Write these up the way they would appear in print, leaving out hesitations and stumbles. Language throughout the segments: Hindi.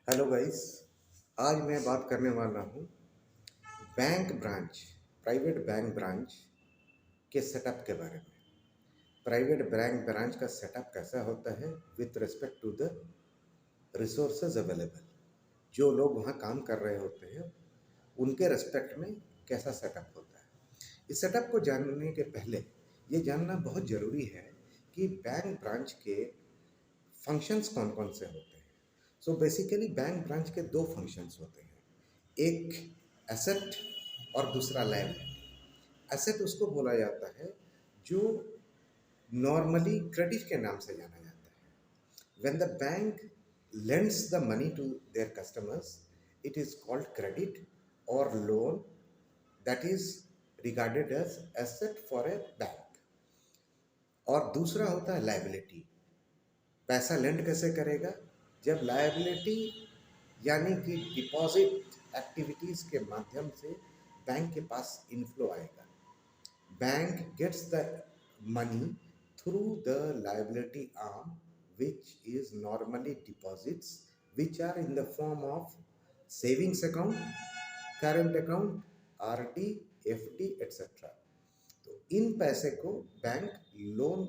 Hello guys. आज मैं बात करने वाला हूँ bank branch, private bank branch के सेटअप के बारे में। प्राइवेट बैंक ब्रांच का सेटअप कैसा होता है with respect to the resources available. जो लोग वहाँ काम कर रहे होते हैं उनके रिस्पेक्ट में कैसा सेटअप होता है। इस सेटअप को जानने के पहले ये जानना बहुत ज़रूरी है कि बैंक ब्रांच के फंक्शंस कौन कौन से होते हैं। सो बेसिकली बैंक ब्रांच के दो फंक्शंस होते हैं, एक एसेट और दूसरा लायबिलिटी। एसेट उसको बोला जाता है जो नॉर्मली क्रेडिट के नाम से जाना जाता है। When the bank lends the money to their customers, it is called credit or loan, that is regarded as asset for a bank। और दूसरा होता है लायबिलिटी। पैसा लेंड कैसे करेगा? जब लायबिलिटी यानी कि डिपॉजिट एक्टिविटीज़ के माध्यम से बैंक के पास इनफ्लो आएगा। Bank gets the money through the liability arm which is normally deposits which are in the form of savings account, current account, RD, FD etcetera. तो इन पैसे को बैंक लोन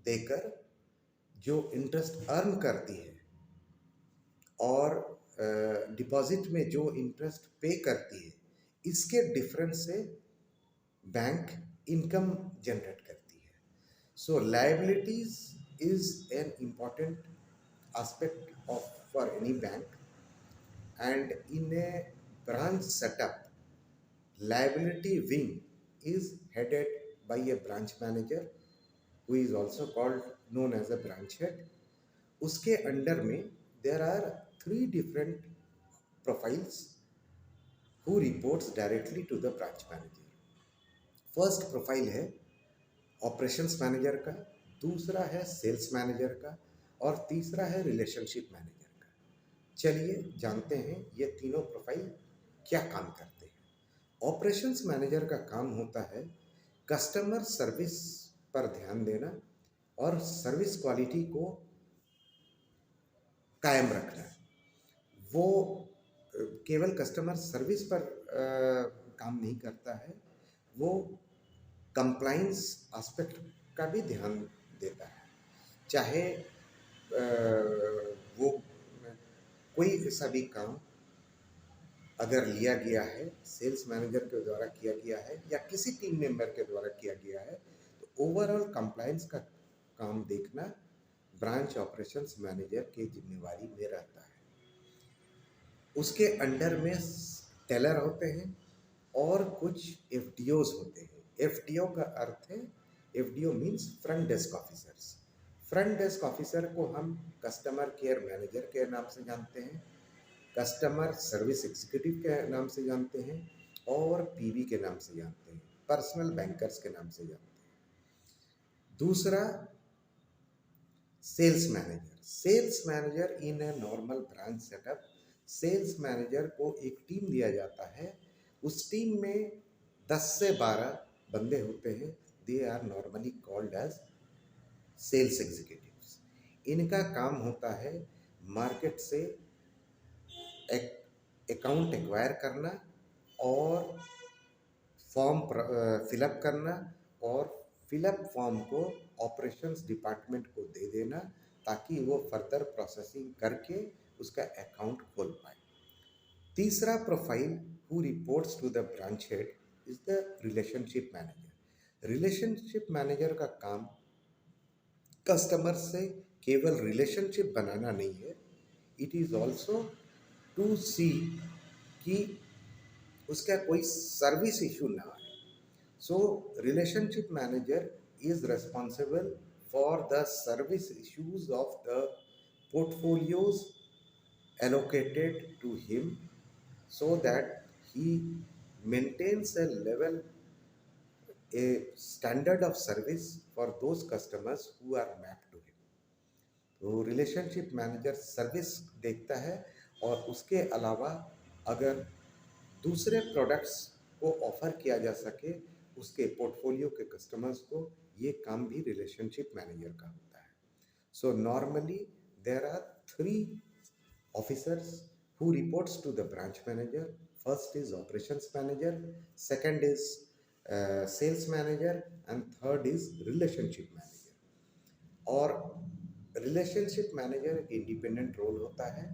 देकर जो इंटरेस्ट अर्न करती है और डिपॉजिट में जो इंटरेस्ट पे करती है, इसके डिफरेंस से बैंक इनकम जनरेट करती है। So liabilities is an important aspect of for any bank, and in a branch setup liability wing is headed by a branch manager who is also called known as a branch head। उसके अंडर में there are 3 different profiles who reports directly to the branch manager। First profile है ऑपरेशंस मैनेजर का, दूसरा है सेल्स मैनेजर का और तीसरा है रिलेशनशिप मैनेजर का। चलिए जानते हैं ये तीनों प्रोफाइल क्या काम करते हैं। ऑपरेशंस मैनेजर का काम होता है कस्टमर सर्विस पर ध्यान देना और सर्विस क्वालिटी को कायम रखना। वो केवल कस्टमर सर्विस पर काम नहीं करता है, वो कंप्लाइंस एस्पेक्ट का भी ध्यान देता है। चाहे वो कोई ऐसा भी काम अगर लिया गया है, सेल्स मैनेजर के द्वारा किया गया है या किसी टीम मेंबर के द्वारा किया गया है, तो ओवरऑल कंप्लाइंस का काम देखना ब्रांच ऑपरेशंस मैनेजर की जिम्मेवारी में रहता है। उसके अंडर में टेलर होते हैं और कुछ एफडीओज होते हैं। एफडीओ का अर्थ है, FDO means front desk officers. Front desk officer को हम कस्टमर केयर मैनेजर के नाम से जानते हैं, कस्टमर सर्विस एग्जीक्यूटिव के नाम से जानते हैं और पीबी के नाम से जानते हैं, पर्सनल बैंकर्स के नाम से जानते हैं। दूसरा sales manager. Sales manager in a normal branch setup, sales manager को एक टीम दिया जाता है। उस टीम में 10 से 12 बंदे होते हैं। They are normally called as sales executives. इनका काम होता है मार्केट से अकाउंट एक्वायर करना और फॉर्म फिलअप करना और फिलअप फॉर्म को ऑपरेशंस डिपार्टमेंट को दे देना ताकि वो फर्दर प्रोसेसिंग करके उसका अकाउंट खोल पाए। तीसरा profile who reports to the branch head is the relationship manager. Relationship manager का काम कस्टमर से केवल रिलेशनशिप बनाना नहीं है, it is also to see कि उसका कोई सर्विस इशू ना आए। So relationship manager is responsible for the service issues of the portfolios allocated to him so that he maintains a level, a standard of service for those customers who are mapped to him। तो रिलेशनशिप मैनेजर सर्विस देखता है और उसके अलावा अगर दूसरे प्रोडक्ट्स को ऑफर किया जा सके उसके पोर्टफोलियो के कस्टमर्स को, ये काम भी रिलेशनशिप मैनेजर का होता है। So normally there are 3 officers who reports to the branch manager. First is operations manager, second is sales manager, and third is relationship manager. और रिलेशनशिप मैनेजर एक इंडिपेंडेंट रोल होता है,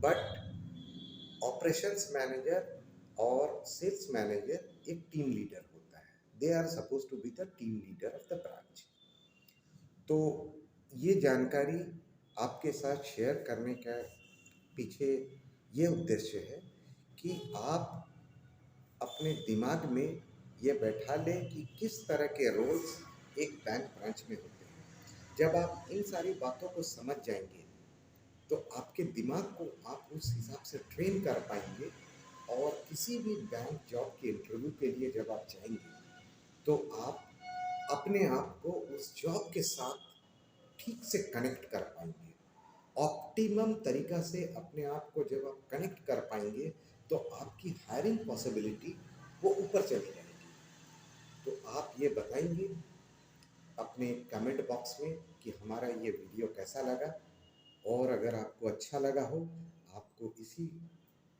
बट ऑपरेशंस मैनेजर और सेल्स मैनेजर एक टीम लीडर होता है. They are suppose to be the team leader of the branch. तो ये जानकारी आपके साथ शेयर करने का पीछे ये उद्देश्य है कि आप अपने दिमाग में ये बैठा लें कि किस तरह के रोल्स एक बैंक ब्रांच में होते हैं. जब आप इन सारी बातों को समझ जाएंगे तो आपके दिमाग को आप उस हिसाब से ट्रेन कर पाएंगे, और किसी भी बैंक जॉब के इंटरव्यू के लिए जब आप जाएंगे तो आप अपने आप को उस जॉब के साथ ठीक से कनेक्ट कर पाएंगे. ऑप्टिमम तरीका से अपने आप को जब आप कनेक्ट कर पाएंगे तो आपकी हायरिंग पॉसिबिलिटी वो ऊपर चली जाएगी. तो आप ये बताएंगे अपने कमेंट बॉक्स में कि हमारा ये वीडियो कैसा लगा, और अगर आपको अच्छा लगा हो, आपको इसी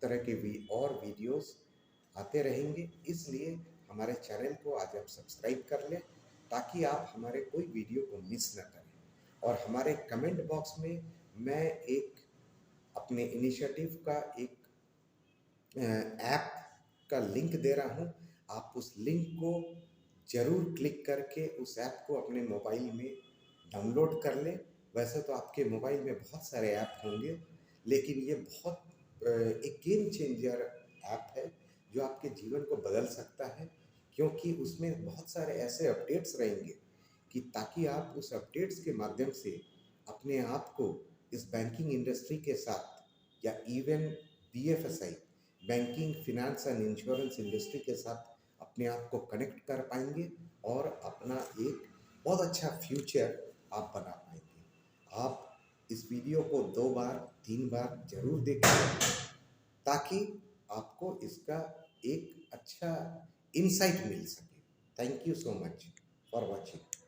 तरह के और वीडियोस आते रहेंगे. इसलिए हमारे चैनल को आज आप सब्सक्राइब कर लें ताकि आप हमारे कोई वीडियो को मिस न करें. और हमारे कमेंट बॉक्स में मैं एक अपने इनिशिएटिव का एक ऐप का लिंक दे रहा हूं. आप उस लिंक को ज़रूर क्लिक करके उस ऐप को अपने मोबाइल में डाउनलोड कर लें. वैसे तो आपके मोबाइल में बहुत सारे ऐप होंगे, लेकिन ये बहुत एक गेम चेंजर ऐप है जो आपके जीवन को बदल सकता है, क्योंकि उसमें बहुत सारे ऐसे अपडेट्स रहेंगे कि ताकि आप उस अपडेट्स के माध्यम से अपने आप को इस बैंकिंग इंडस्ट्री के साथ या even BFSI banking finance and insurance industry के साथ अपने आप को कनेक्ट कर पाएंगे और अपना एक बहुत अच्छा फ्यूचर आप बना पाएंगे. आप इस वीडियो को 2 बार 3 बार ज़रूर देखें ताकि आपको इसका एक अच्छा इंसाइट मिल सके. Thank you so much for watching.